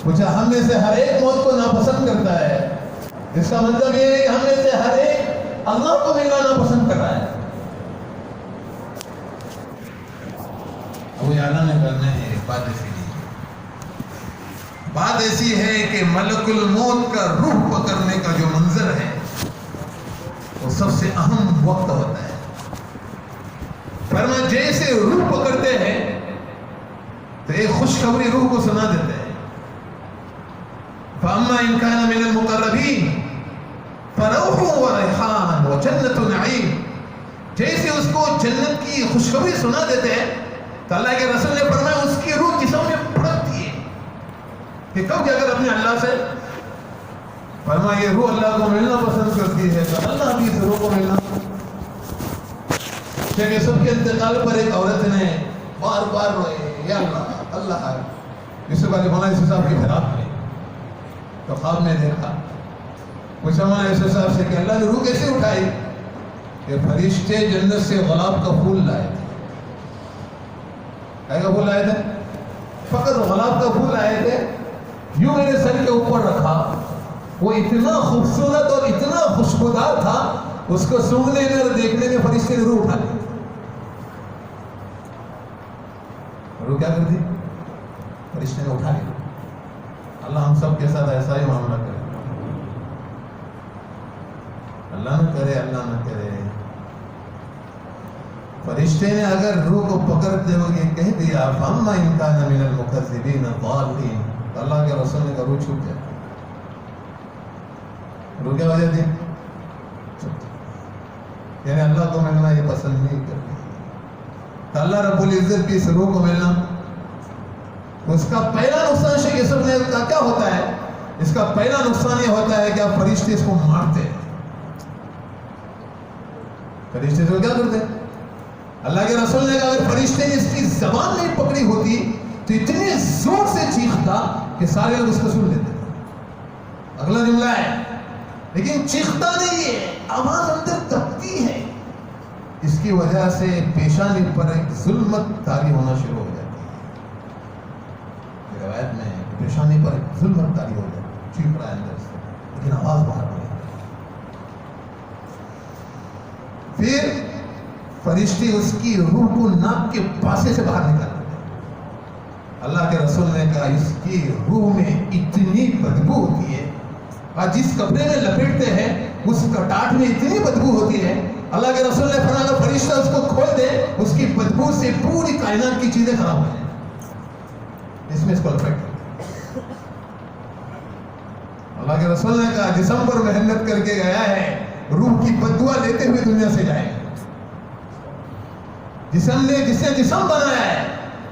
پوچھا ہم میں سے ہر ایک موت کو ناپسند کرتا ہے، اس کا مطلب یہ ہے کہ ہم میں سے ہر ایک اللہ کو ملنا ناپسند کر رہا ہے۔ ابو یعلا نے کرنا ہے بات ایسی نہیں، بات ایسی ہے کہ ملک الموت کا روح پکڑنے کا جو منظر ہے وہ سب سے اہم وقت ہوتا ہے۔ فرمایا جیسے روح پکڑتے ہیں تو ایک خوشخبری روح کو سنا دیتے ہیں، فَأَمَّا إِن كَانَ مِنَ الْمُقَرَّبِينَ فَرَوْحٌ وَرَيْحَانٌ وَجَنَّةُ نَعِيمٍ۔ جیسے اس کو جنت کی خوشخبری سنا دیتے ہیں تو اللہ کے رسول نے فرمایا اس کی روح جسم میں پھڑکتی ہے کہ کب کیا کر اپنے اللہ سے، فرمایا یہ روح اللہ کو ملنا پسند کرتی ہے تو اللہ بھی اس روح کو ملنا۔ شیخ یوسف کے انتقال پر ایک عورت نے بار بار روئے، یا اللہ اللہ یوسف علیہ مولانا یوسف صاحب کی خراب ہے تو خواب میں دیکھا، پوچھا مولانا یوسف صاحب سے کہ اللہ نے روح کیسے اٹھائی؟ کہ فرشتے جنت سے غلاب کا پھول لائے تھے۔ کیا پھول لائے تھے؟ فقط غلاب کا پھول لائے تھے، یوں میرے سر کے اوپر رکھا، وہ اتنا خوبصورت اور اتنا خوشبودار تھا، اس کو سونگنے میں اور دیکھنے میں فرشتے نے روح اٹھا لی۔ روح کیا کر دی؟ فرشتے نے اٹھا لی۔ اللہ ہم سب کے ساتھ ایسا ہی معاملہ کرے، اللہ نہ کرے، اللہ نہ کرے۔ فرشتے نے اگر روح کو پکڑتے ہوئے کہہ دیا فَأَمَّا إِن كَانَ مِنَ الْمُكَذِّبِينَ الضَّالِّينَ، تو اللہ کے رسول نے کہا روح چھوٹ جائے۔ روح کیا وجہ تھی؟ یعنی اللہ کو ملنا یہ پسند نہیں کرتی، تو اللہ رب العزت کی اس روح کو ملنا، اس کا پہلا نقصان شیخ یوسف نے کہا کیا ہوتا ہے؟ اس کا پہلا نقصان یہ ہوتا ہے کہ آپ فرشتے اس کو مارتے ہیں۔ فرشتے سے کیا کرتے ہیں؟ اللہ کے رسول نے کہا اگر فرشتے نے اس کی زبان نہیں پکڑی ہوتی تو اتنے زور سے چیختا کہ سارے لوگ اس کو سن لیتے تھے۔ اگلا جملہ ہے لیکن چیختا نہیں ہے، آواز اندر دبتی ہے، اس کی وجہ سے پیشانی پر ایک ظلمت طاری ہونا شروع ہو جاتی ہے۔ روایت میں پیشانی پر ایک ظلمت طاری ہو جاتی ہے، چیخ رہا ہے اندر سے لیکن آواز باہر نہیں آتی۔ پھر فرشتے اس کی روح کو ناک کے پاسے سے باہر نکالتے ہیں۔ اللہ کے رسول نے کہا اس کی روح میں اتنی بدبو ہوتی ہے، اور جس کپڑے میں لپیٹتے ہیں اس ٹاٹ میں اتنی بدبو ہوتی ہے، اللہ کے رسول نے فرمایا فرشتہ اس کو کھول دے اس کی بدبو سے پوری کائنات کی چیزیں خراب ہو جائیں، اس میں اس کو لپیٹ۔ اللہ کے رسول نے کہا جسم پر محنت کر کے گیا ہے، روح کی بددعا لیتے ہوئے دنیا سے جائے۔ جسم نے جس نے جسم بنایا ہے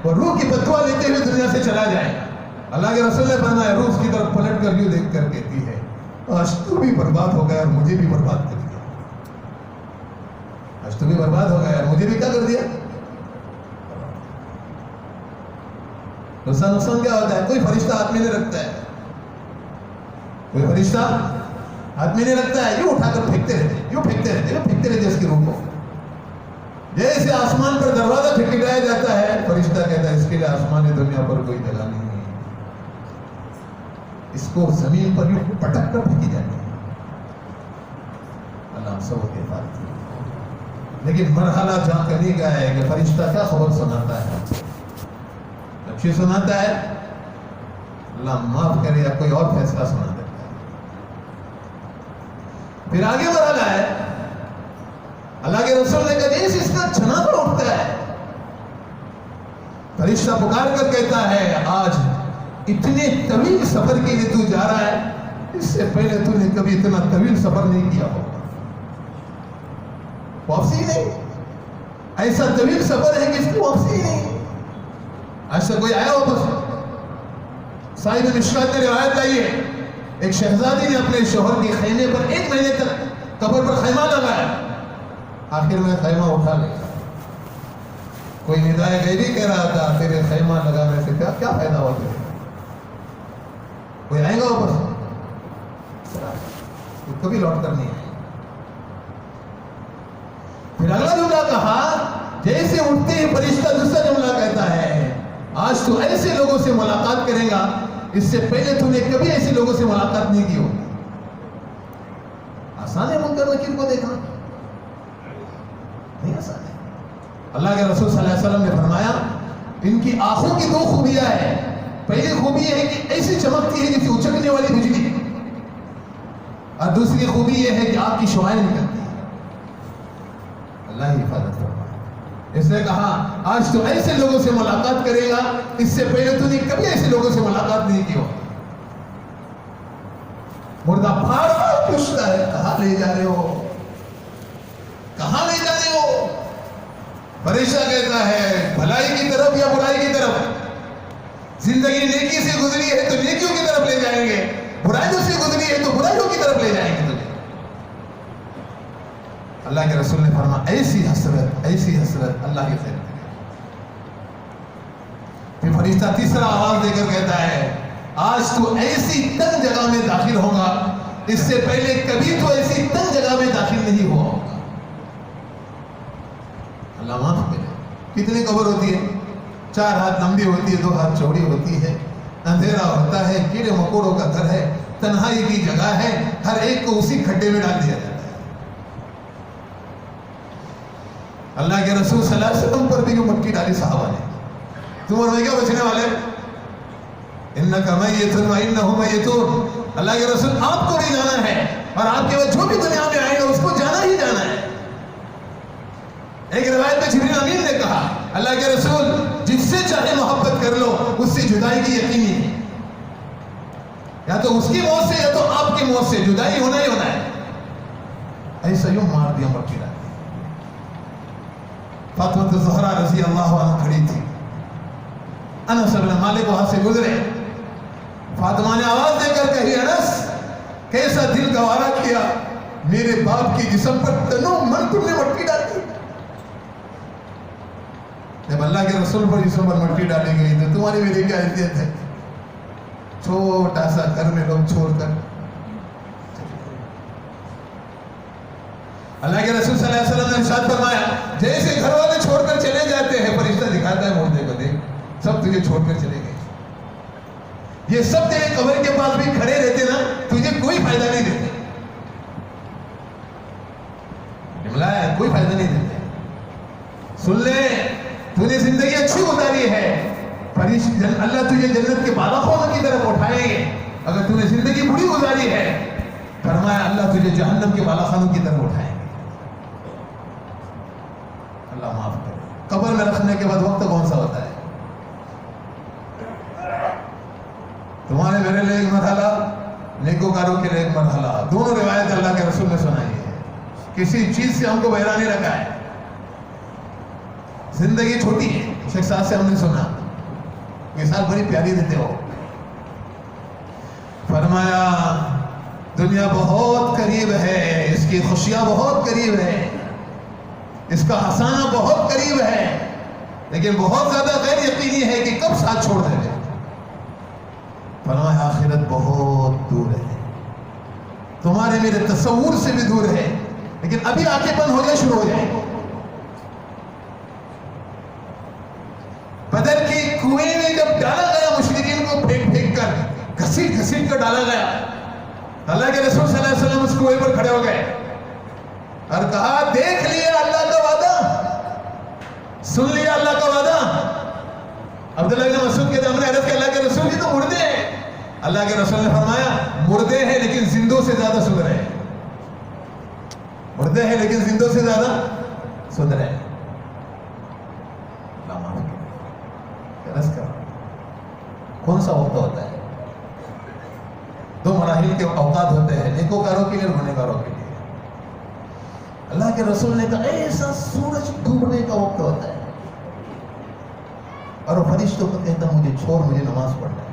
وہ روح کی بددعا لیتے ہوئے دنیا سے چلا جائے۔ اللہ کے رسول نے فرمایا روح کی طرف پلٹ کر یوں دیکھ کر کہتی ہے آج تو بھی برباد ہو گیا اور مجھے بھی برباد کر دیا، آج تو بھی برباد ہو گیا اور مجھے بھی کیا کر دیا۔ نقصان کیا ہوتا ہے؟ کوئی فرشتہ ہاتھ میں نہیں رکھتا ہے، کوئی فرشتہ ہاتھ میں نہیں رکھتا ہے، یوں اٹھا کر پھینکتے رہتے، یوں پھینکتے رہتے، یوں پھینکتے رہتے اس کی روح کو۔ جیسے آسمان پر دروازہ کھٹکھٹایا جاتا ہے، فرشتہ کہتا ہے اس کے لیے آسمان دنیا پر کوئی جگہ نہیں ہے، اس کو زمین پر یوں پٹک کر پھینکی جاتی ہے۔ اللہ ہم سب کے پاس، لیکن مرحلہ جہاں کرنے کا ہے کہ فرشتہ کیا خبر سناتا ہے، اچھی سناتا ہے، اللہ معاف کرے یا کوئی اور فیصلہ سنا دیتا ہے۔ پھر آگے مرحلہ ہے اللہ کے رسول نے کہا جیسے اس کا جنازہ اٹھتا ہے، فرشتہ پکار کر کہتا ہے آج اتنے طویل سفر کے لیے تو جا رہا ہے، اس سے پہلے تو نے کبھی اتنا طویل سفر نہیں کیا ہوگا، واپسی نہیں، ایسا طویل سفر ہے کہ اس کی واپسی نہیں۔ آج سے کوئی آیا واپس؟ صاحب مشکات نے روایت آئی ہے ایک شہزادی نے اپنے شوہر کے خیمے پر 1 مہینے تک قبر پر خیمہ لگایا، آخر میں خیمہ اٹھا لیا۔ کوئی ندائے غیبی کہہ رہا تھا تیرے خیمہ لگانے سے کیا فائدہ ہوا تیرے، کوئی آئے گا واپس؟ کبھی لوٹ کر نہیں آئے۔ پھر اگلا جملہ کہا جیسے اٹھتے ہی فرشتہ دوسرا جملہ کہتا ہے آج تو ایسے لوگوں سے ملاقات کرے گا اس سے پہلے تم نے کبھی ایسے لوگوں سے ملاقات نہیں کی ہوگی. آسان ہے منکر نکیر کو دیکھنا؟ نہیں آسان ہے. اللہ کے رسول صلی اللہ علیہ وسلم نے فرمایا ان کی آنکھوں کی 2 خوبیاں ہیں. پہلی خوبی یہ ہے کہ ایسی چمکتی ہے جیسے اچکنے والی بجلی، اور دوسری خوبی یہ ہے کہ آپ کی شعائیں نکلتی ہیں. اللہ ہی حفاظت فرمائے. اس نے کہا آج تو ایسے لوگوں سے ملاقات کرے گا اس سے پہلے تو نے کبھی ایسے لوگوں سے ملاقات نہیں کی ہو. مردہ پھاڑ پوچھتا ہے کہاں لے جا رہے ہو، کہاں لے جا رہے ہو؟ فرشتہ کہتا ہے بھلائی کی طرف یا برائی کی طرف؟ زندگی نیکی سے گزری ہے تو نیکیوں کی طرف لے جائیں گے، برائیوں سے گزری ہے تو برائیوں کی طرف لے جائیں گے تجھے. اللہ کے رسول نے فرمایا ایسی حسرت اللہ کی خیر کرے. پھر فرشتہ تیسرا آواز دے کر کہتا ہے آج تو ایسی تنگ جگہ میں داخل ہوگا اس سے پہلے کبھی تو ایسی تنگ جگہ میں داخل نہیں ہوا ہوگا. اللہ معاف کرے. کتنی قبر ہوتی ہے؟ 4 ہاتھ لمبی ہوتی ہے، 2 ہاتھ چوڑی ہوتی ہے، اندھیرا ہوتا ہے، کیڑے مکوڑوں کا گھر ہے، تنہائی کی جگہ ہے، ہر ایک کو اسی کھڈے میں ڈال دیا جاتا ہے. اللہ کے رسول صلی اللہ علیہ وسلم پر بھی جو مٹی ڈالی صحابہ نے، تم اور میں کیا بچنے والے؟ انکا میت و انہم میتون. اللہ کے رسول آپ کو نہیں جانا ہے اور آپ کے بعد جو بھی دنیا میں آئے گا اس کو جانا ہی جانا ہے. ایک روایت میں جبریل امین نے کہا اللہ کے رسول جس سے چاہے محبت کر لو اس سے جدائی کی یقینی ہے. یا تو اس کی موت سے یا تو آپ کی موت سے جدائی ہونا ہی ہونا ہے. ایسا یوں مار دیا مٹی ڈال. فاطمہ الزہرا رضی اللہ عنہ کھڑی تھی، انس بن مالک وہاں سے گزرے. فاطمہ نے آواز دے کر کہی انس کیسا دل گوارا کیا، میرے باپ کی جسم پر تنو من تم نے مٹی ڈال دی. جب اللہ کے رسول پر جسم پر مٹی ڈالی گئی تو تمہاری میری کیا حیثیت ہے؟ چھوٹا سا گھر میں لوگ چھوڑ کر. اللہ کے رسول صلی اللہ علیہ وسلم نے ارشاد فرمایا جیسے گھر والے چھوڑ کر چلے جاتے ہیں فرشتہ دکھاتا ہے مردے کو دیکھ سب تجھے چھوڑ کر چلے گئے. یہ سب تیرے قبر کے پاس بھی کھڑے رہتے نا تجھے کوئی فائدہ نہیں دیتے. جملہ ہے کوئی فائدہ نہیں دیتے. سن لے تو نے زندگی اچھی گزاری ہے اللہ تجھے جنت کے بالا خانوں کی طرف اٹھائیں گے. اگر تو نے زندگی بری گزاری ہے فرمایا اللہ تجھے جہنم کے بالا خانوں کی طرف اٹھائیں گے. اللہ معاف کرے. قبر میں رکھنے کے بعد وقت کون سا ہوتا ہے؟ تمہارے میرے لیے ایک مرحلہ، نیکوکاروں کے لیے ایک مرحلہ. دونوں روایت اللہ کے رسول نے سنائی ہے. کسی چیز سے ہم کو بہرا نہیں رکھا ہے. زندگی چھوٹی ہے. شیخ صاحب سے ہم نے سنا مثال بڑی پیاری دیتے ہو. فرمایا دنیا بہت قریب ہے، اس کی خوشیاں بہت قریب ہے، اس کا ہنسانا بہت قریب ہے، لیکن بہت زیادہ غیر یقینی ہے کہ کب ساتھ چھوڑ دے گا. فرمایا آخرت بہت دور ہے، تمہارے میرے تصور سے بھی دور ہے، لیکن ابھی آنکھیں بند ہو جائے شروع ہو جائے. بدر کی کنویں میں جب ڈالا گیا مشرکین کو پھینک پھینک کر گھسیٹ گھسیٹ کر ڈالا گیا، اللہ کے رسول صلی اللہ علیہ وسلم اس کنویں پر کھڑے ہو گئے اور کہا دیکھ لیا اللہ کا وعدہ، سن لیا اللہ کا وعدہ. عبداللہ بن مسعود کہتے ہیں ہم نے عرض کیا اللہ کے رسول یہ تو مردے ہیں. اللہ کے رسول نے فرمایا مردے ہیں لیکن زندوں سے زیادہ سن رہے ہیں. مردے ہیں لیکن زندوں سے زیادہ سن رہے ہیں. کون سا وقت ہوتا ہے؟ 2 مراحل کے اوقات ہوتے ہیں، نیکوکاروں کے لیے اور گنہگاروں کے لیے. اللہ کے رسول نے کہا ایسا سورج ڈوبنے کا وقت ہوتا ہے اور وہ فرشتوں کو کہتا مجھے چھوڑ مجھے نماز پڑھنا ہے.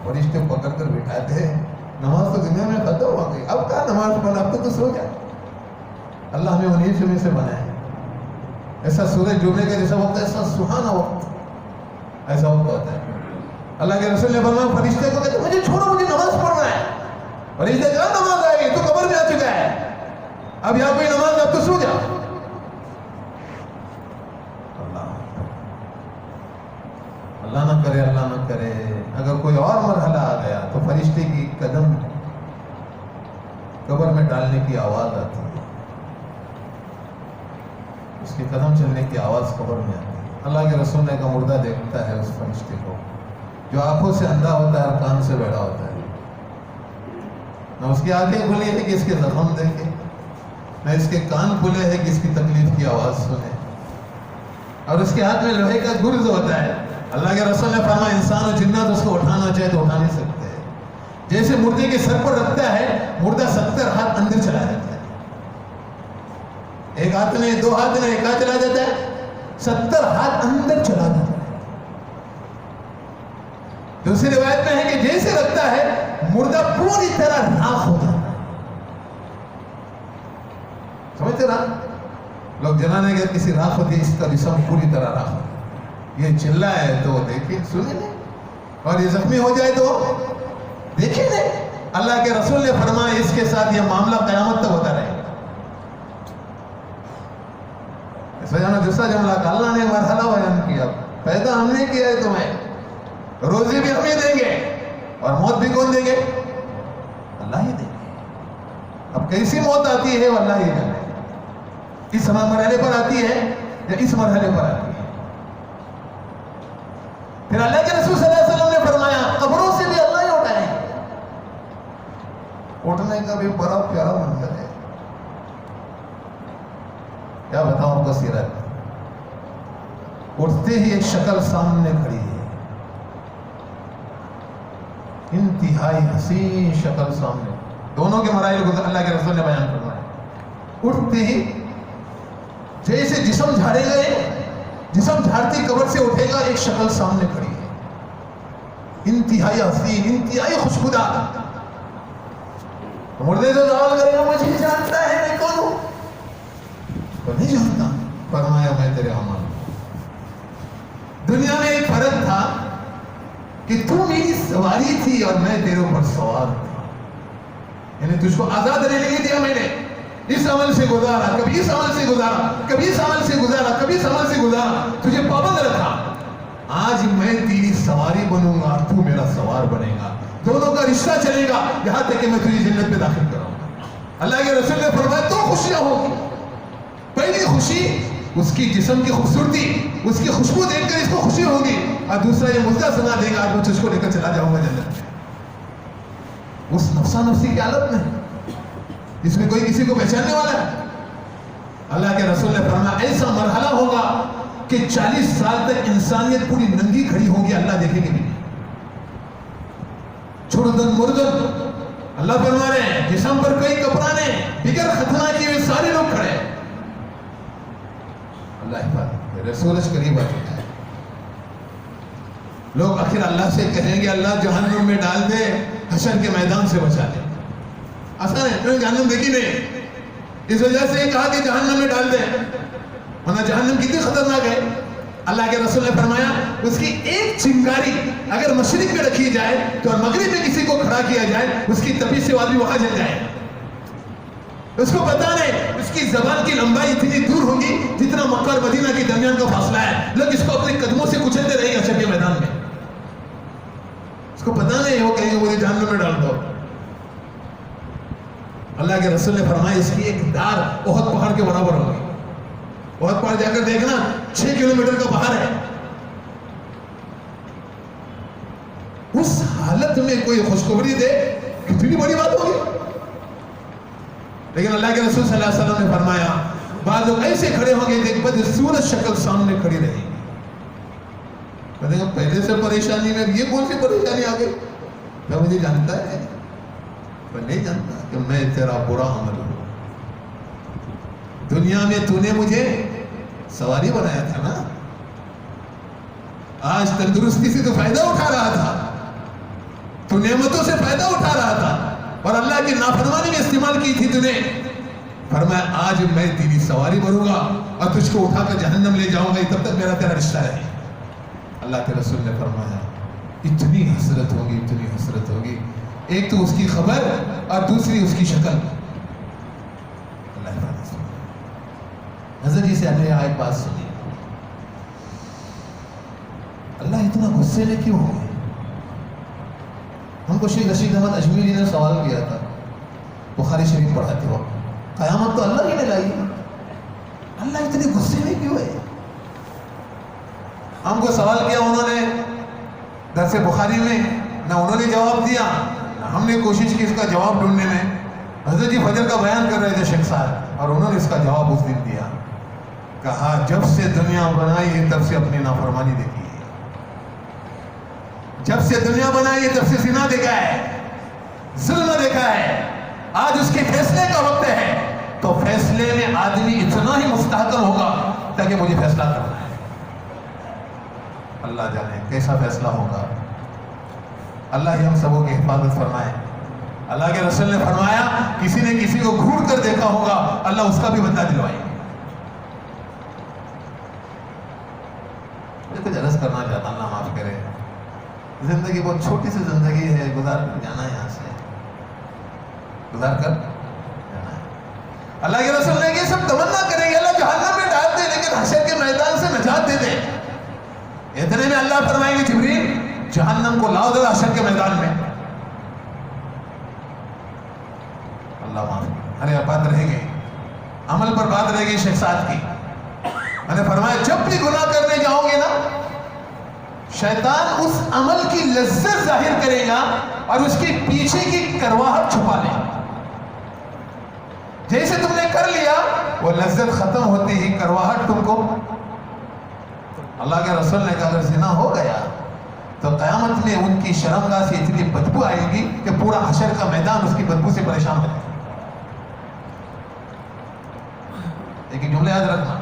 فرشتے پکڑ کر بٹھاتے ہیں نماز تو دنیا میں ختم ہو گئی، اب کہاں نماز پڑھنا، اب تو سو جائے. اللہ ہمیں انہیں میں سے بنائے. ایسا سورج ڈوبنے کا جیسا وقت، ایسا سہانا وقت، ایسا وقت ہوتا ہے. اللہ کے رسول نے فرمایا فرشتے کو کہتے مجھے چھوڑو مجھے نماز پڑھنا ہے. فرشتے کہا نماز آئے گی تو قبر میں آ چکا ہے، اب یہاں کوئی نماز اب تو سو جا. اللہ نہ کرے اگر کوئی اور مرحلہ آ گیا تو فرشتے کی قدم قبر میں ڈالنے کی آواز آتی ہے، اس کے قدم چلنے کی آواز قبر میں آتی ہے۔ اللہ کے رسول نے کہا مردہ دیکھتا ہے اس فرشتے کو جو آنکھوں سے اندھا ہوتا ہے اور کان سے بیڑا ہوتا ہے، نہ اس کی آنکھیں کھلی ہے کہ اس کے زخم دیکھے، نہ اس کے کان کھلے ہیں کہ اس کی تکلیف کی آواز سنے، اور اس کے ہاتھ میں لوہے کا گرز ہوتا ہے۔ اللہ کے رسول نے فرمایا انسان و جنات اس کو اٹھانا چاہے تو اٹھا نہیں سکتے، جیسے مردے کے سر پر رکھتا ہے مردہ 70 ہاتھ اندر چلا جاتا ہے، ایک ہاتھ میں 2 ہاتھ میں ایک ہاتھ چلا جاتا ہے، 70 ہاتھ اندر چلا جاتا ہے۔ دوسری روایت میں ہے کہ جیسے رکھتا ہے مردہ پوری طرح راکھ ہوتا ہے۔ سمجھتے راکھ؟ لوگ جلانے کے کسی راکھ ہوتی ہے، اس کا جسم پوری طرح راکھ ہوتا ہے۔ یہ چلا ہے تو دیکھیں سنیں نہیں، اور یہ زخمی ہو جائے تو دیکھیں نہیں۔ اللہ کے رسول نے فرمایا اس کے ساتھ یہ معاملہ قیامت تک ہوتا رہے گا۔ اس وجہ میں دوسرا جملہ کہ اللہ نے مرحلہ بیان کیا، پیدا ہم نے کیا ہے تمہیں، روزی بھی ہم ہی دیں گے اور موت بھی کون دیں گے؟ اللہ ہی دیں گے۔ اب کیسی موت آتی ہے وہ اللہ ہی جانے، اس مرحلے پر آتی ہے یا اس مرحلے پر آتی ہے۔ پھر اللہ کے رسول صلی اللہ علیہ وسلم نے فرمایا قبروں سے بھی اللہ ہی اٹھائے گا۔ اٹھنے کا بھی بڑا پیارا منظر ہے، کیا بتاؤں آپ کو سیرت۔ اٹھتے ہی ایک شکل سامنے کھڑی ہے، انتہائی حسین شکل سامنے، دونوں کے مراحل کو اللہ کے رسول نے بیان فرمایا۔ اٹھتے ہی جیسے جسم جھاڑے گئے، جسم جھاڑتی قبر سے اٹھے گا، ایک شکل سامنے کھڑی ہے، انتہائی حسین، انتہائی خوشبودار۔ مردے سے سوال کرے گا مجھے جانتا ہے میں کون ہوں؟ تو نہیں جانتا، فرمایا میں تیرے ہم ہوں۔ دنیا میں ایک فرق تھا کہ تو میری سواری تھی اور میں تیرے اوپر سوار تھا، یعنی تجھ کو آزاد رہنے نہیں دیا میں نے، اس عمل سے گزارا، کبھی اس عمل سے گزارا، کبھی اس عمل سے گزارا، کبھی اس عمل سے گزارا، تجھے پابند رکھا۔ آج میں تیری سواری بنوں گا، تو میرا سوار بنے گا، دونوں کا رشتہ چلے گا یہاں تک کہ میں تجھے جنت میں داخل کروں گا۔ اللہ کے رسول نے فرمایا تو خوشیاں ہوگی، پہلی خوشی اس کی جسم کی خوبصورتی، اس کی خوشبو دیکھ کر اس کو خوشی ہوگی، اور دوسرا یہ مزدہ سنا دے گا میں تجھ کو لے کر چلا جاؤں گا جنت میں، اس نفسا نفسی کی حالت میں جس میں کوئی کسی کو پہچاننے والا ہے۔ اللہ کے رسول نے فرمایا ایسا مرحلہ ہوگا کہ 40 سال تک انسانیت پوری ننگی کھڑی ہوگی، اللہ دیکھیں گے بھی نہیں، چھڑدن مردن۔ اللہ فرما رہے ہیں جسم پر کوئی کپڑا نہیں، بغیر ختنہ کیے ہوئے سارے لوگ کھڑے ہیں۔ اللہ حفاظت، رسول قریب آ چکا ہے۔ لوگ آخر اللہ سے کہیں گے اللہ جہنم میں ڈال دے، حشر کے میدان سے بچا دے۔ آسان ہے، میں جہنم دیکھی نہیں، اس وجہ سے کہا کہ جہنم میں ڈال دے، ورنہ جہنم کتنی خطرناک ہے۔ اللہ کے رسول نے فرمایا اس کی ایک چنگاری اگر مشرق میں رکھی جائے تو اور مغرب میں کسی کو کھڑا کیا جائے اس کی تپش سے آدمی وہاں جل جائے، اس کو پتا نہیں اس کی زبان کی لمبائی اتنی دور ہوگی جتنا مکہ اور مدینہ کے درمیان کا فاصلہ ہے، لوگ اس کو اپنے قدموں سے کچلتے رہیں گے حشر کے میدان میں، اس کو پتا نہیں وہ کہیں گے مجھے جہنم میں ڈال دو۔ اللہ کے رسول نے فرمایا اس کی ایک دار احد پہاڑ کے برابر ہوگی۔ احد پہاڑ جا کر دیکھنا 6 کلومیٹر کا پہاڑ ہے، اس حالت میں کوئی خوشخبری دے کتنی بڑی بات ہوگی۔ لیکن اللہ کے رسول صلی اللہ علیہ وسلم نے فرمایا بعض لوگ ایسے کھڑے ہوں گے کہ بدصورت شکل سامنے کھڑی رہے گی، کہتے ہیں پہلے سے پریشانی میں یہ کون سی پریشانی آ گئی؟ کیا مجھے جانتا ہے؟ میں نہیں جانتا کہ میں تیرا برا عمل ہوں، دنیا میں تو نے مجھے سواری بنایا تھا نا، آج تندرستی سے تو فائدہ اٹھا رہا تھا، تو نعمتوں سے فائدہ اٹھا رہا تھا اور اللہ کی نافرمانی میں استعمال کی تھی تو نے، فرمایا آج میں تیری سواری بنوں گا اور تجھ کو اٹھا کر جہنم لے جاؤں گا، تب تک میرا تیرا رشتہ ہے۔ اللہ کے رسول نے فرمایا اتنی حسرت ہوگی، اتنی حسرت ہوگی، ایک تو اس کی خبر اور دوسری اس کی شکل۔ اللہ حضرت جی سے اگلے آیت بات سنی، اللہ اتنا غصے میں کیوں ہو گئے؟ کو شیخ رشید احمد اجمیری نے سوال کیا تھا بخاری شریف پڑھاتے وقت، قیامت تو اللہ ہی نے لائی، اللہ اتنے غصے میں کیوں ہے؟ ہم کو سوال کیا انہوں نے درس بخاری میں، نہ انہوں نے جواب دیا نہ ہم نے کوشش کی اس کا جواب ڈھونڈنے میں۔ حضرت جی فجر کا بیان کر رہے تھے شیخ صاحب، اور انہوں نے اس کا جواب اس دن دیا، کہا جب سے دنیا بنائی ہے تب سے اپنی نافرمانی دیکھی ہے، جب سے دنیا بنائی ہے تب سے زنا دیکھا ہے، ظلم دیکھا ہے، آج اس کے فیصلے کا وقت ہے، تو فیصلے میں آدمی اتنا ہی مستحکم ہوگا تاکہ مجھے فیصلہ کرنا ہے۔ اللہ جانے کیسا فیصلہ ہوگا، اللہ ہی ہم سبوں کی حفاظت فرمائے۔ اللہ کے رسول نے فرمایا کسی نے کسی کو گھور کر دیکھا ہوگا، اللہ اس کا بھی بدلہ دلوائے۔ میں کچھ عرض کرنا چاہتا ہوں، اللہ معاف کرے، زندگی بہت چھوٹی سی زندگی ہے، گزار کر جانا ہے، یہاں سے گزار کر جانا ہے۔ اللہ کے رسول نے یہ سب تمنا کریں گے اللہ جہنم میں ڈال دے لیکن حشر کے میدان سے نجات دے دے۔ اتنے میں اللہ فرمائیں گے جبریل جہنم کو لاؤ ذرا حشر کے میدان میں۔ اللہ معاف کرے، ارے بات رہ گئی، عمل پر بات رہ گئی شیخ سعد کی۔ میں نے فرمایا جب بھی گناہ کرنے جاؤ گے نا، شیطان اس عمل کی لذت ظاہر کرے گا اور اس کے پیچھے کی کرواہٹ چھپا لے گا۔ جیسے تم نے کر لیا وہ لذت ختم ہوتی ہی کرواہٹ تم کو، اللہ کے رسول نے کہا اگر زنا ہو گیا تو قیامت میں ان کی شرمگاہ سے اتنی بدبو آئے گی کہ پورا حشر کا میدان اس کی بدبو سے پریشان ہو جائے گا۔ لیکن جملہ یاد رکھنا،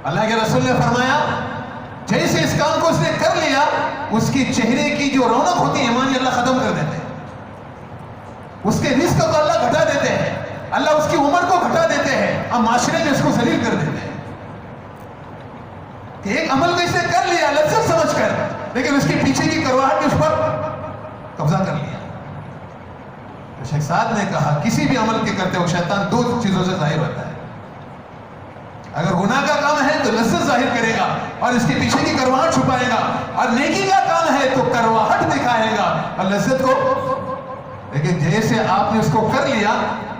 اللہ کے رسول نے فرمایا جیسے اس کام کو اس نے کر لیا اس کی چہرے کی جو رونق ہوتی ہے ایمانی اللہ ختم کر دیتے ہیں، اس کے رزق کو اللہ گھٹا دیتے ہیں، اللہ اس کی عمر کو گھٹا دیتے ہیں، اور معاشرے میں اس کو ذلیل کر دیتے ہیں کہ ایک عمل کو اس نے کر لیا لذت سمجھ کر، لیکن اس کے پیچھے کی کرواہٹ نے اس پر قبضہ کر لیا۔ تو شیخ سعد نے کہا کسی بھی عمل کے کرتے ہو شیطان دو چیزوں سے ظاہر ہوتا ہے، اگر گناہ کا کام ہے تو لذت ظاہر کرے گا اور اس کے پیچھے کی کرواہٹ چھپائے گا، اور نیکی کا کام ہے تو کرواہٹ دکھائے گا اور لذت کو، لیکن جیسے آپ نے اس کو کر لیا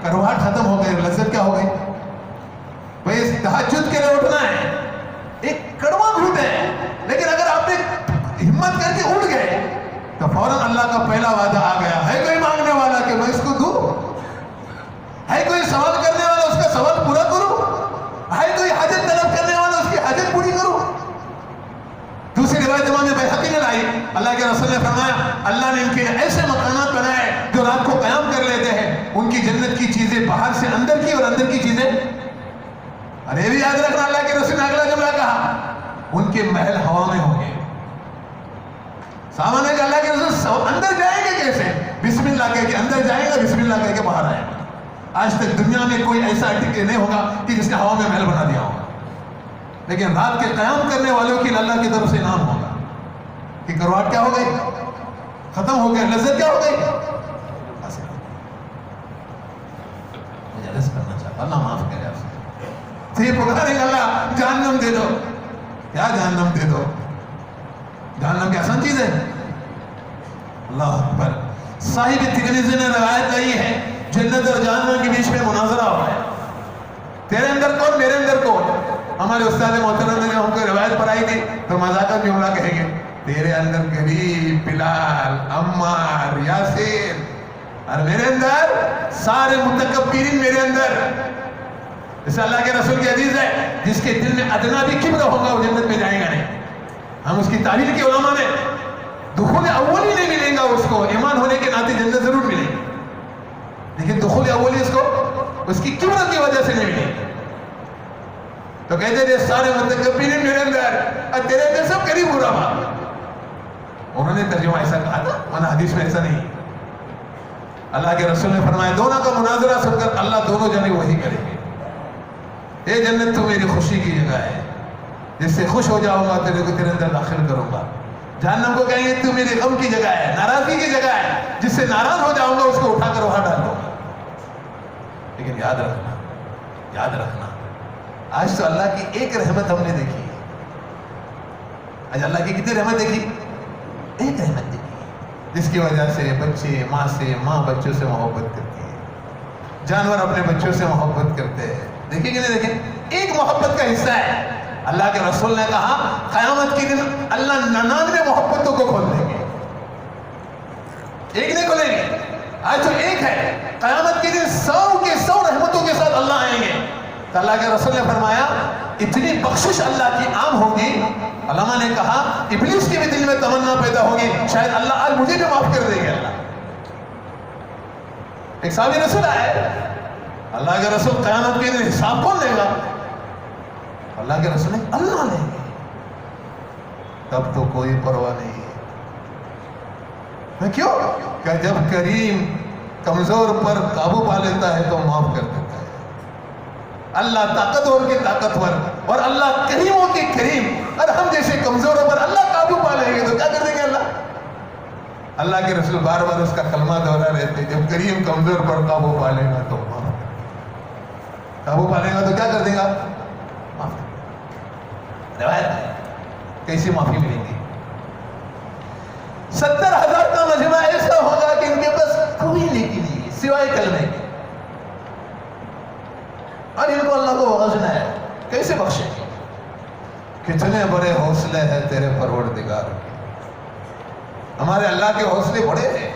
کرواہٹ ختم ہو گئی، لذت کیا ہو گئی؟ بھئی تہجد کے لیے اٹھنا ہے، ایک کڑوا گھوٹ ہے، لیکن اگر آپ نے ہمت کر کے اٹھ گئے تو فوراً اللہ کا پہلا وعدہ آ گیا، ہے کوئی مانگنے والا کہ میں اس کو دوں، ہے کوئی سوال کرنے والا اس کا سوال پورا کروں، ہے کوئی حاجت طلب کرنے والا اس کی حاجت پوری کروں۔ دوسری روایت امام بیہقی نے لائی، اللہ کے رسول نے فرمایا اللہ نے ان کے ایسے مکانات بنائے جو رات کو قیام کر لیتے ہیں، ان کی جنت کی چیزیں باہر سے اندر کی اور اندر کی چیزیں، ارے بھی یاد رکھنا اللہ کے رسول نے اگلا جملہ کہا ان کے محل ہوا میں ہوں گے۔ صحابہ نے کہا اللہ کے رسول اندر جائیں گے کیسے؟ بسم اللہ کہہ کے اندر جائیں گا، بسم اللہ کہہ کے باہر آئیں گا۔ آج تک دنیا میں کوئی ایسا ٹکے نہیں ہوگا کہ جس نے ہوا میں محل بنا دیا ہوگا، لیکن رات کے قیام کرنے والوں کی اللہ کی طرف سے انعام ہوگا کہ کرواہٹ کیا ہو گئی؟ ختم ہو گیا، لذت کیا ہو گئی؟ مجھے عرض کرنا چاہتا اللہ معاف کرے آپ سے، تو یہ پکارے گا اللہ جہنم دے دو، کیا جہنم دے دو؟ جہنم کی آسان چیز ہے؟ اللہ اکبر۔ صاحب ترمذی نے روایت لائی ہے جنت اور جہنم کے بیچ میں مناظرہ ہوا ہے، تیرے اندر کون میرے اندر کون؟ ہمارے استاد محترم نے ہم کو روایت پڑھائی تھی تو مذاقت جملہ کہیں گے تیرے اندر غریب بلال عمار یاسر، اور میرے اندر سارے متکبرین، میرے اندر اس اللہ کے رسول کی حدیث ہے جس کے دل میں ادنا بھی کبر ہوگا وہ جنت میں جائے گا نہیں۔ ہم اس کی تعبیر کی علماء نے دخول اولی نہیں ملیں گا اس کو، ایمان ہونے کے ناطے جنت ضرور ملے گی، لیکن دخول اولی اس کو اس کی کبر کی وجہ سے نہیں ملے گی۔ تو کہتے تھے سارے متکبرین میرے اندر اور تیرے اندر سب قریب برا بات، انہوں نے ترجمہ ایسا کہا تھا ورنہ حدیث میں ایسا نہیں۔ اللہ کے رسول نے فرمایا دونوں کا مناظرہ سن کر اللہ دونوں جنے وہی کریں گے، اے جنت تو میری خوشی کی جگہ ہے، جس سے خوش ہو جاؤں گا تیرے کو تیرے اندر داخل کروں گا، جہنم کو کہیں گے تو میری غم کی جگہ ہے، ناراضگی کی جگہ ہے، جس سے ناراض ہو جاؤں گا اس کو اٹھا کر وہاں ڈال دوں گا۔ لیکن یاد رکھنا، یاد رکھنا آج تو اللہ کی ایک رحمت ہم نے دیکھی ہے، آج اللہ کی کتنی رحمت دیکھی؟ ایک رحمت دیکھی، جس کی وجہ سے بچے ماں سے، ماں بچوں سے محبت کرتی ہے، جانور اپنے بچوں سے محبت کرتے ہیں. دیکھیں کہ نہیں دیکھیں؟ ایک محبت کا حصہ ہے. اللہ کے رسول نے کہا قیامت کے دن اللہ 99 محبتوں کو کھول دیں گے، ایک نہیں کھولیں گے. آج جو ایک ہے، قیامت کے دن 100 کے 100 رحمتوں کے ساتھ اللہ آئیں گے. تو اللہ کے رسول نے فرمایا اتنی بخشش اللہ کی عام ہوگی. علماء نے کہا ابلیس کے بھی دل میں تمنا پیدا ہوگی شاید اللہ آج مجھے بھی معاف کر دے گا. اللہ ایک صحابی رسول آئے، اللہ کے رسول قیامت کے دن حساب کون لے گا؟ اللہ کے رسول نے اللہ لیں گے. تب تو کوئی پرواہ نہیں ہے. کیوں کہ جب کریم کمزور پر قابو پا لیتا ہے تو معاف کر دیتا ہے. اللہ طاقتور کے طاقتور اور اللہ کریموں کے کریم. اور ہم جیسے کمزوروں پر اللہ قابو پا لیں گے تو کیا کر دیں گے اللہ؟ اللہ کے رسول بار بار اس کا کلمہ دہرا رہتے، جب کریم کمزور پر قابو پا لے گا تو قابو پا لے گا تو کیا کر دے گا؟ معاف. روایت ہے کیسی معافی ملے گی؟ 70,000 کا مجمع ایسا ہوگا کہ ان کے پاس کوئی نیکی نہیں ہے سوائے کلمے کے، اور ان کو اللہ کو بخشنا ہے. کیسے بخشیں گے؟ کتنے بڑے حوصلے ہیں تیرے پروردگار کے. ہمارے اللہ کے حوصلے بڑے ہیں،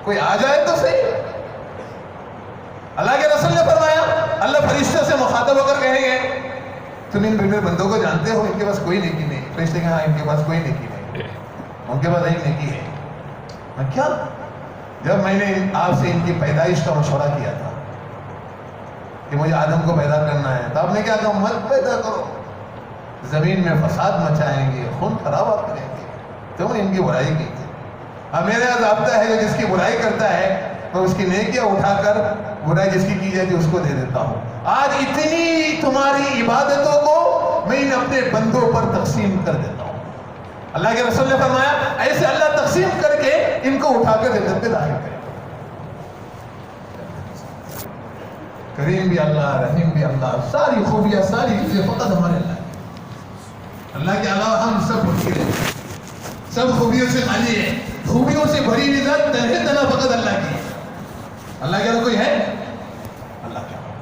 کوئی آ جائے تو صحیح. اللہ کے رسول نے فرمایا اللہ فرشتوں سے مخاطب ہو کر کہیں گے تم ان میرے بندوں کو جانتے ہو ان کے پاس کوئی نیکی نہیں. فرشتے کہیں ہاں ان کے پاس کوئی نیکی نہیں، ان کے پاس ایک نیکی ہے. میں کیا؟ جب میں نے آپ سے ان کی پیدائش کا مشورہ کیا تھا کہ مجھے آدم کو پیدا کرنا ہے تو آپ نے کیا کہا مت پیدا کرو، زمین میں فساد مچائیں گے، خون خرابہ کریں گے. تو نے ان کی برائی کی تھی. اب میرے یہاں ضابطہ ہے جو جس کی برائی کرتا ہے تو اس کی نیکیاں اٹھا کر برائی جس کی جاتی ہے اس کو دے دیتا ہوں. آج اتنی تمہاری عبادتوں کو میں ان اپنے بندوں پر تقسیم کر دیتا ہوں. اللہ کے رسول نے فرمایا ایسے اللہ تقسیم کر کے ان کو اٹھا کر جنت میں داخل کرے. کریم بھی اللہ، رحیم بھی اللہ، ساری خوبیاں ساری چیزیں فقط ہمارے اللہ. اللہ کے علاوہ ہم سب فقیر ہیں، سب خوبیوں سے خالی ہے. خوبیوں سے بھری ہوئی ذات تنہے تنہا فقط اللہ کی ہے. اللہ کے علاوہ کوئی ہے؟ اللہ کے علاوہ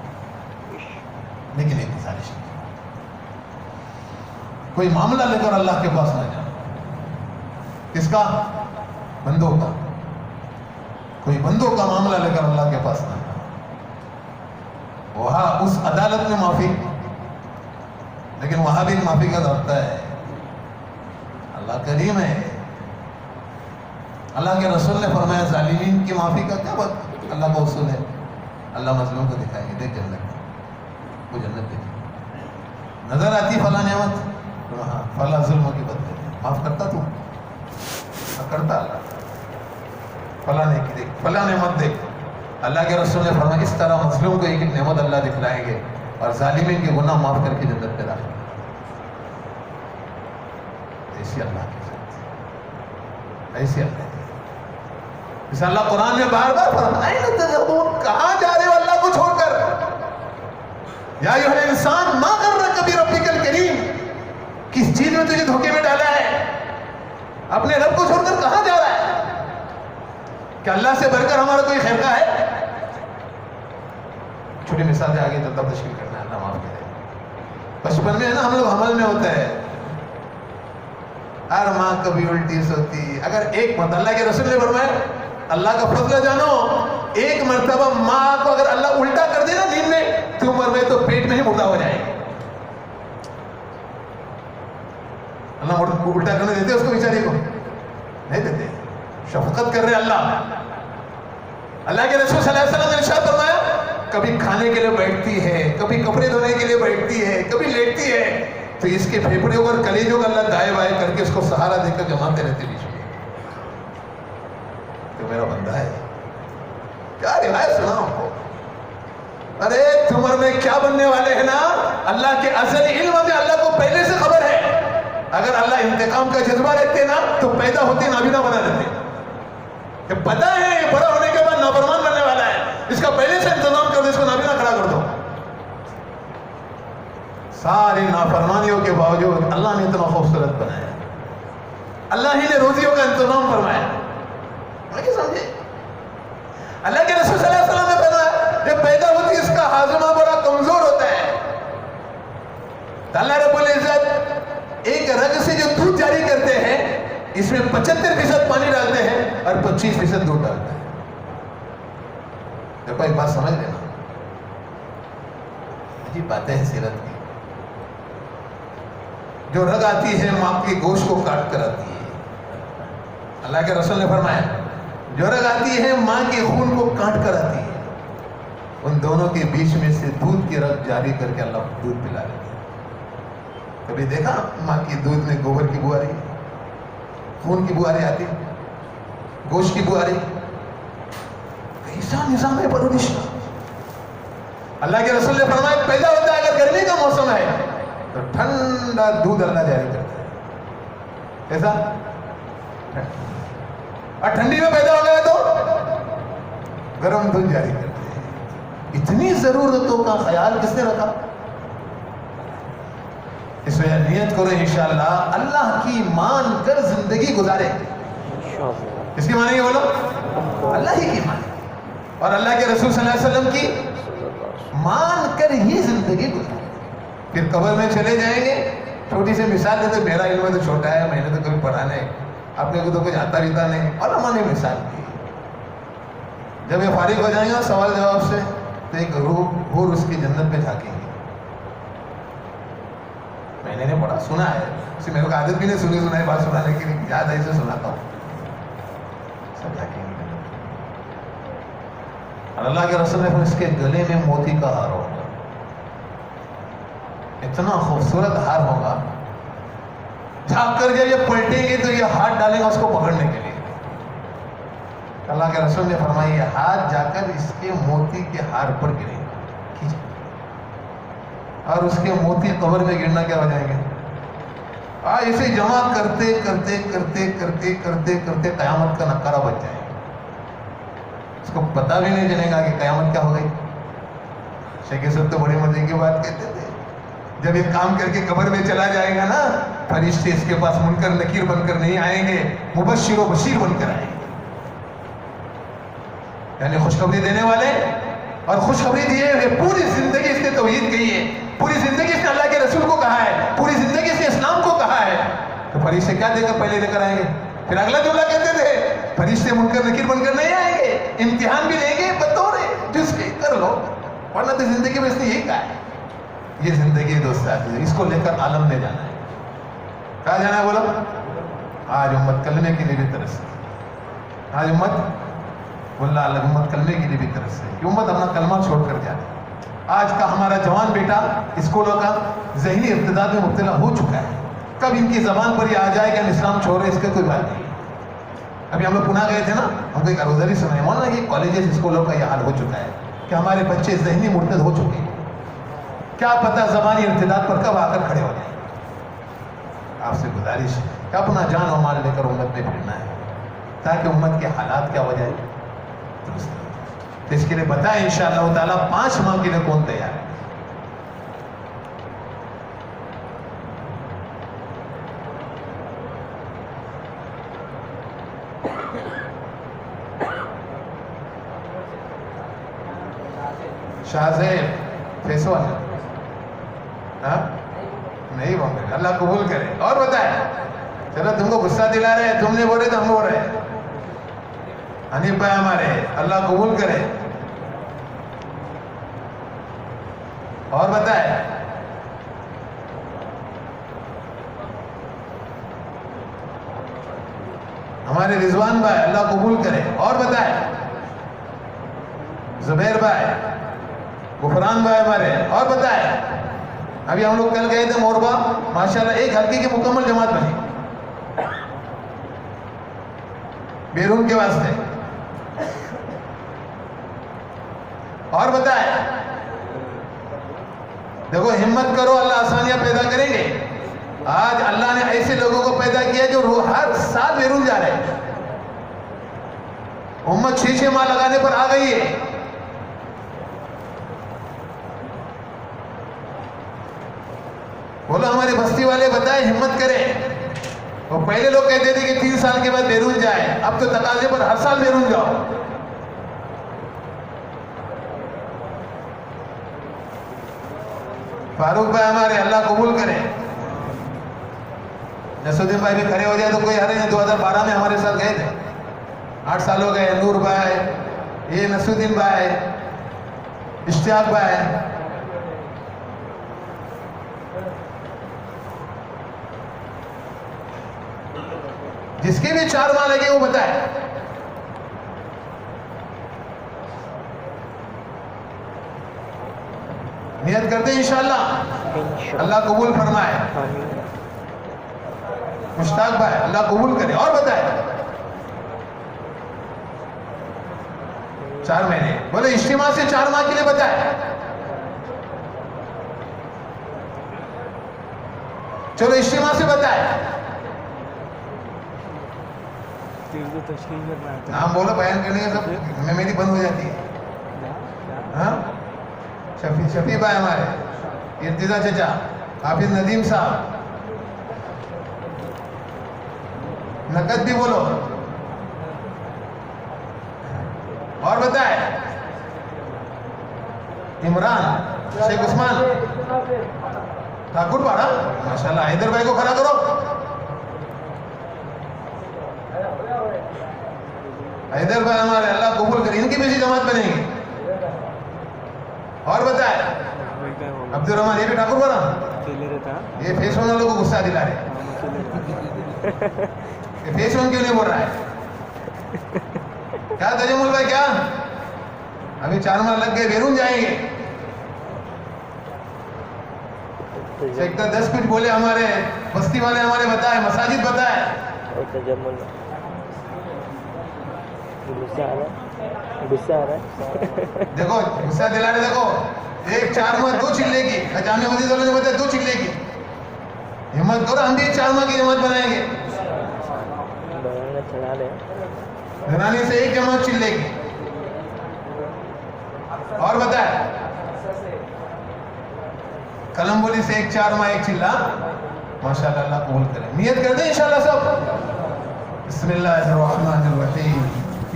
لیکن ایک گزارش ہے کوئی معاملہ لے کر اللہ کے پاس نہ جانا. کس کا؟ بندوں کا. کوئی بندوں کا معاملہ لے کر اللہ کے پاس نہ جانا. وہاں اس عدالت میں معافی، لیکن وہاں بھی معافی کا ضابطہ ہے. اللہ کریم ہے. اللہ کے رسول نے فرمایا ظالمین کی معافی کا کیا بات؟ اللہ کا اصول ہے اللہ مظلوم کو دکھائیں گے دیکھ جنت، وہ جنت دیکھ نظر آتی فلاں نعمت ہاں فلاں ظلموں کی بدلے معاف کرتا تو کرتا اللہ فلاں نیکی دیکھ فلاں نعمت دیکھ. اللہ کے رسول نے فرمایا اس طرح مظلوم کو ایک ایک نعمت اللہ دکھلائیں گے اور ظالمین کے گناہ معاف کر کے جنت پہ داخل. ایسی اللہ کی ذات، ایسی اللہ کی. اس اللہ قرآن میں بار بار فرمایا کہاں جا رہے ہو اللہ کو چھوڑ کر؟ یا ایھا الانسان ما غرک بربک الکریم. کس چیز میں تجھے دھوکے میں ڈالا ہے؟ اپنے رب کو چھوڑ کر کہاں جا رہا ہے؟ کہ اللہ سے بڑھ کر ہمارا کوئی خیر کا ہے؟ چھوٹی مثال سے آگے تب تشکیل کرنا ہے. اللہ معاف کرے. بچپن میں ہے نا ہم لوگ حمل میں ہوتے ہیں، ہر ماں کبھی الٹی سوتی. اگر ایک مرتبہ اللہ کے رسول نے فرمایا اللہ کا فضل جانو، ایک مرتبہ ماں کو اگر اللہ الٹا کر دے نا نیند میں تو عمر میں تو پیٹ میں ہی مردہ ہو جائے گا. اللہ الٹا کرنے دیتے اس کو بیچاری کو؟ نہیں دیتے. شفقت کر رہے اللہ. اللہ کے رسول صلی اللہ علیہ وسلم نے ارشاد فرمایا کبھی کھانے کے لیے بیٹھتی ہے، کبھی کپڑے دھونے کے لیے بیٹھتی ہے، کبھی لیٹتی ہے تو اس کے پھیپڑیوں اور کلیجوں کا اللہ دائیں بائیں کر کے اس کو سہارا دے کر جماتے رہتے بیچ میں. تو میرا بندہ ہے کیا روایت سنا ہم کو. ارے عمر میں کیا بننے والے ہیں نا، اللہ کے ازلی علم میں اللہ کو پہلے سے خبر ہے. اگر اللہ انتقام کا جذبہ رہتے نا تو پیدا ہوتے نابینا بنا دیتے. کہ پتہ ہے بڑا ہونے کے بعد نافرمان بننے والا ہے، اس کا پہلے سے انتظام کر دو، اس کو نابینا کھڑا کر دو. ساری نافرمانیوں کے باوجود اللہ نے اتنا خوبصورت بنایا. اللہ ہی نے روزیوں کا انتظام فرمایا. نہیں سمجھے. اللہ کے رسول صلی اللہ علیہ وسلم نے فرمایا جب پیدا ہوتی اس کا ہاضمہ بڑا کمزور ہوتا ہے. اللہ رب العزت ایک رگ سے جو دودھ جاری کرتے ہیں اس میں 75% پانی ڈالتے ہیں اور 25% دودھ ڈالتے ہیں. دیکھو ایک بات سمجھ لینا, عجیب باتیں ہیں سیرت کی. جو رگ آتی ہے ماں کے گوشت کو کاٹ کر آتی ہے. اللہ کے رسول نے فرمایا جو رگ آتی ہے ماں کے خون کو کاٹ کر آتی ہے, ان دونوں کے بیچ میں سے دودھ کی رگ جاری کر کے اللہ دودھ پلا لیتے ہیں. کبھی دیکھا ماں کی دودھ میں گوبر کی بو آ رہی, خون کی بو آ رہی آتی, گوشت کی بو آ رہی؟ ایسا نظام ہے پرورش کا. اللہ کے رسول نے فرمایا پیدا ہوتا ہے اگر گرمی کا موسم ہے تو ٹھنڈا دودھ اللہ جاری کرتا ہے. ایسا اور ٹھنڈی میں پیدا ہو گیا تو گرم دودھ جاری کرتے ہیں. اتنی ضرورتوں کا خیال کس نے رکھا؟ اس وجہ نیت کرو انشاءاللہ اللہ کی مان کر زندگی گزارے. اس کی معنی یہ بولو اللہ ہی کی مان اور اللہ کے رسول صلی اللہ علیہ وسلم کی مان کر ہی زندگی گزارے. پھر قبر میں چلے جائیں گے. چھوٹی سی مثال دے تو میرا علم تو چھوٹا ہے, میں نے تو کبھی پڑھا نہیں, اپنے کو تو کچھ آتا بیتا نہیں. علماء نے مثال دی جب یہ فارغ ہو جائیں گے سوال جواب سے تو ایک روح اور اس کی جنت میں جھانکیں گے. میں نے نہیں پڑھا, سنا ہے. اسے میرے کو عادت بھی نہیں سنا ہے بات سنانے کی, یاد ہے اسے سناتا ہوں. سب جھانکیں گے. اور اللہ کے رسول نے اس کے گلے میں موتی کا ہار ہوگا, اتنا خوبصورت ہار ہوگا. جھانک کر جب یہ پلٹیں گے تو یہ ہاتھ ڈالیں گا اس کو پکڑنے کے لیے. اللہ کے رسول نے فرمایا یہ ہاتھ جا کر اس کے موتی کے ہار پر گرے گا اور اس کے موتی قبر میں گرنا کیا ہو جائیں گے. اسے جمع کرتے کرتے کرتے کرتے کرتے کرتے قیامت کا نقارہ بچ جائے گا. اس کو پتہ بھی نہیں چلے گا کہ قیامت کیا ہو گئی. شیخ صاحب تو بڑی مزے کی بات کہتے تھے, جب یہ کام کر کے قبر میں چلا جائے گا نا فرشتے اس کے پاس منکر نکیر بن کر نہیں آئیں گے, مبشر و بشیر بن کر آئیں گے. یعنی خوشخبری دینے والے, اور خوشخبری دیے ہوئے پوری زندگی اس نے توحید کہی ہے, پوری زندگی اس نے اللہ کے رسول کو کہا ہے, پوری زندگی اس نے اسلام کو کہا ہے. تو فرشتے کیا دے کر پہلے لے کر آئیں گے؟ پھر اگلا جملہ کہتے تھے فرشتے منکر نکیر بن کر نہیں آئیں گے, امتحان بھی لیں گے بطور جس کے کر لو, ورنہ تو زندگی میں اس نے یہی کہا ہے. یہ زندگی دوست آتی ہے, اس کو لے کر عالم میں جانا ہے. کہاں جانا ہے بولو؟ آج امت کلمے کے لیے بھی ترس ہے. آج امت واللہ امت کلمے کے لیے بھی ترس ہے کہ امت اپنا کلمہ چھوڑ کر جائے. آج کا ہمارا جوان بیٹا اسکولوں کا ذہنی ارتداد میں مبتلا ہو چکا ہے. کب ان کی زبان پر یہ آ جائے کہ ہم اسلام چھوڑ رہے, اس کا کوئی بات نہیں. ابھی ہم لوگ پناہ گئے تھے نا, ہم کو ایک عروضری سنا ہے مولانا یہ کالجز اسکولوں کا یہ حال ہو چکا ہے کہ ہمارے بچے ذہنی مرتد ہو چکے ہیں. کیا پتہ زبانی ارتداد پر کب آ کر کھڑے ہو جائیں. آپ سے گزارش ہے کہ اپنا جان و مال لے کر امت میں پھرنا ہے تاکہ امت کے حالات کیا ہو جائے درست. تو اس کے لیے بتائیں انشاءاللہ تعالیٰ 5 ماہ کے لیے کون تیار ہے؟ شاہ زیب فیصل نہیں بول رہے, اللہ قبول کرے. اور بتائیں, چلو تم کو غصہ دلا رہے ہیں, تم نے بول رہے تو ہم بول رہے ہیں. حنیف بھائی ہمارے, اللہ قبول کرے. اور بتائیں, ہمارے رضوان بھائی, اللہ قبول کرے. اور بتائیں, زبیر بھائی, غفران بھائی ہمارے. اور بتائیں, ابھی ہم لوگ کل گئے تھے موربا, ماشاءاللہ ایک ہلکی کی مکمل جماعت بنی بیرون کے واسطے. اور بتائیں, دیکھو ہمت کرو, اللہ آسانیاں پیدا کریں گے. آج اللہ نے ایسے لوگوں کو پیدا کیا جو ہر سال بیرون جا رہے ہیں. امت 6 ماہ لگانے پر آ گئی ہے. بولو ہمارے بستی والے بتائیں, ہمت کریں. وہ پہلے لوگ کہتے تھے کہ 3 سال کے بعد بیرون جائے، اب تو تقاضے پر ہر سال بیرون جاؤ. فاروق بھائی ہمارے اللہ قبول کرے. نصرالدین بھائی بھی کھڑے ہو جائے تو کوئی حرج نہیں. 2012 میں ہمارے ساتھ گئے تھے، 8 سال ہو گئے. نور بھائی، یہ نصرالدین بھائی، اشتیاق بھائی. جس کے بھی 4 ماہ لگے وہ بتائے. نیت کرتے ہیں انشاءاللہ اللہ قبول فرمائے. مشتاق بھائی اللہ قبول کرے. اور بتائے 4 مہینے بولے اجتماع سے 4 ماہ کے لیے بتائے. چلو اجتماع سے بتائے. نام بولو بیان کرنے کا سب ہمیں میری بند ہو جاتی ہے. ہاں شفیع بھائی ہمارے، ارتضا چچا، حافظ ندیم صاحب. نقد بھی بولو. اور بتائے عمران، شیخ عثمان، ٹھاکر پارا، ماشاءاللہ. حیدر بھائی کو کھڑا کرو. حیدر بھائی ہمارے اللہ قبول کرے، ان کی بھی جماعت بنے گی. اور بتائے عبد الرحمن، یہ بھی ٹھاکر پارا. یہ فیس ون والوں کو غصہ دلا رہے. یہ فیس ون کیوں نہیں بول رہا ہے؟ کیا تجمل بھائی، کیا ابھی 4 ماہ لگ گئے، بیرون جائیں گے. سیکٹر 10 کچھ بولے ہمارے بستی والے، ہمارے بتائے مساجد بتائے. دیکھو غصہ دلا رہے. دیکھو ایک 4 ماہ 2 چلے کی، جامع مسجد والوں نے بتایا 2 چلے کی. ہمت کرو، ہم بھی 4 ماہ کی جماعت بنائیں گے. دھرانی سے 1 جماعت چلے کی. اور بتائے کلم بولی سے 1 4 ماہ 1 چلا. ماشاءاللہ اللہ قبول کرے. نیت کر دیں انشاءاللہ سب. بسم اللہ الرحمن الرحیم.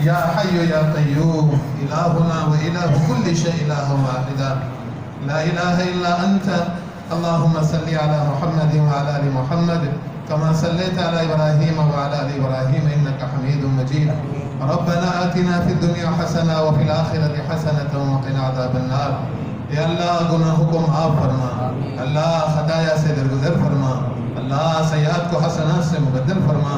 یا حی یا قیوم الہنا و الہ کل شیء الہ واحدا لا الہ الا انت اللہم صلی علی محمد وعلی آل محمد كما صليت على إبراهيم وعلى آل إبراهيم إنك حميد مجيد. ربنا آتنا في الدنيا حسنة وفي الآخرة حسنة وقنا عذاب النار. یا اللہ گناہوں کو معاف فرما، اللہ خطایا سے درگزر فرما، اللہ سیئات کو حسنات سے مبدل فرما.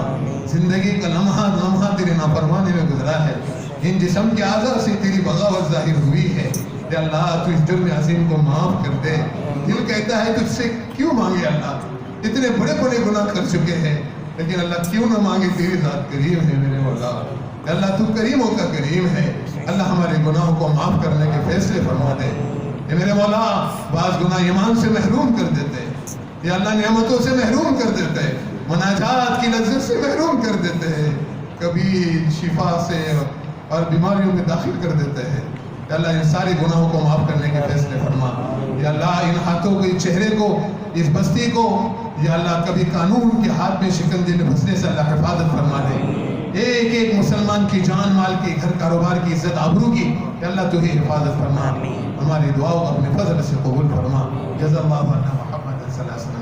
زندگی کا لمحہ تیری نافرمانی میں گزرا ہے، ان جسم کے اعضاء سے تیری بغاوت ظاہر ہوئی ہے. یا اللہ تو اس جرم عظیم کو معاف کر دے. دل کہتا ہے تجھ سے کیوں مانگے اللہ، اتنے بڑے بڑے گناہ کر چکے ہیں، لیکن اللہ کیوں نہ مانگے، تیری ذات کریم ہے میرے مولا. اللہ تو کریموں کا کریم ہے. اللہ ہمارے گناہوں کو معاف کرنے کے فیصلے فرما دے. اے میرے مولا بعض گناہ ایمان سے محروم کر دیتے، یا اللہ نعمتوں سے محروم کر دیتے، مناجات کی لذت سے محروم کر دیتے ہیں، کبھی شفا سے اور بیماریوں میں داخل کر دیتے ہیں. یا اللہ ان سارے گناہوں کو معاف کرنے کے فیصلے فرما. یا اللہ ان ہاتھوں کو، اس چہرے کو، اس بستی کو یا اللہ کبھی قانون کے ہاتھ میں شکنجے میں پھنسنے سے اللہ حفاظت فرما دے. ایک ایک مسلمان کی جان مال کی، گھر کاروبار کی، عزت آبرو کی یا اللہ تو ہی حفاظت فرما. ہماری دعاؤں کو اپنے فضل سے قبول فرما. جزا اللہ عنا محمد صلی اللہ علیہ وسلم.